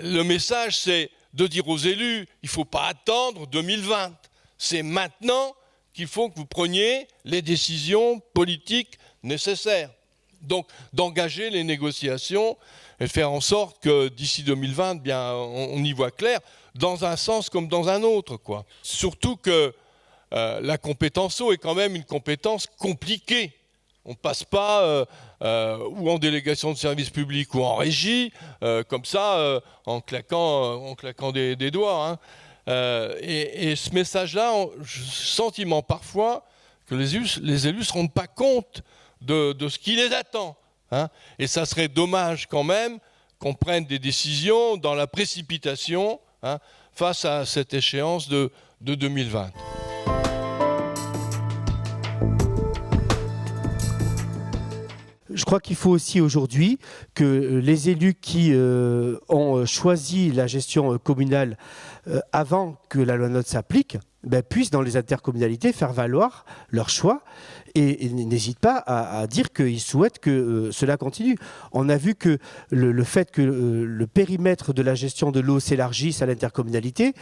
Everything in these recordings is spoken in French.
le message, c'est de dire aux élus, il ne faut pas attendre 2020. C'est maintenant qu'il faut que vous preniez les décisions politiques nécessaires. Donc, d'engager les négociations et faire en sorte que d'ici 2020, bien, on y voit clair, dans un sens comme dans un autre, quoi. Surtout que la compétence eau est quand même une compétence compliquée. On ne passe pas ou en délégation de service public ou en régie, comme ça, en claquant des doigts. Hein. Et ce message-là, sentiment parfois que les élus ne se rendent pas compte de ce qui les attend. Hein. Et ça serait dommage quand même qu'on prenne des décisions dans la précipitation, hein, face à cette échéance de 2020. Je crois qu'il faut aussi aujourd'hui que les élus qui ont choisi la gestion communale avant que la loi NOTRe s'applique, puissent dans les intercommunalités faire valoir leur choix et n'hésitent pas à dire qu'ils souhaitent que cela continue. On a vu que le fait que le périmètre de la gestion de l'eau s'élargisse à l'intercommunalité,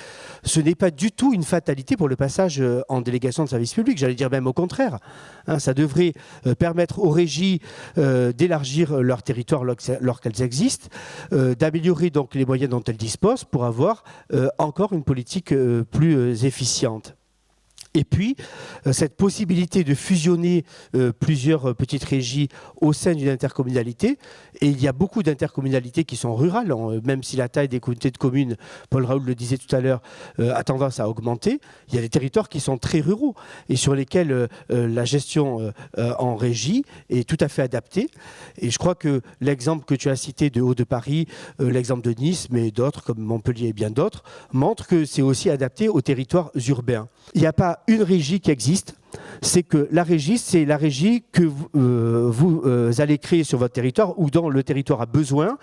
ce n'est pas du tout une fatalité pour le passage en délégation de service public. J'allais dire même au contraire. Hein, ça devrait permettre aux régies d'élargir leur territoire lorsqu'elles existent, d'améliorer donc les moyens dont elles disposent pour avoir encore une politique plus efficiente. Et puis, cette possibilité de fusionner plusieurs petites régies au sein d'une intercommunalité, et il y a beaucoup d'intercommunalités qui sont rurales, même si la taille des communautés de communes, Paul Raoult le disait tout à l'heure, a tendance à augmenter, il y a des territoires qui sont très ruraux et sur lesquels la gestion en régie est tout à fait adaptée. Et je crois que l'exemple que tu as cité de Haut-de-Paris, l'exemple de Nice, mais d'autres comme Montpellier et bien d'autres, montrent que c'est aussi adapté aux territoires urbains. Il n'y a pas une régie qui existe, c'est que la régie, c'est la régie que vous allez créer sur votre territoire ou dont le territoire a besoin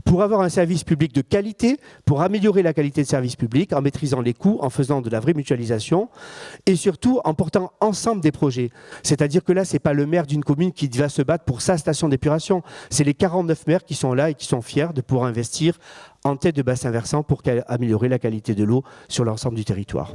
pour avoir un service public de qualité, pour améliorer la qualité de service public en maîtrisant les coûts, en faisant de la vraie mutualisation et surtout en portant ensemble des projets. C'est-à-dire que là, ce n'est pas le maire d'une commune qui va se battre pour sa station d'épuration, c'est les 49 maires qui sont là et qui sont fiers de pouvoir investir en tête de bassin versant pour améliorer la qualité de l'eau sur l'ensemble du territoire.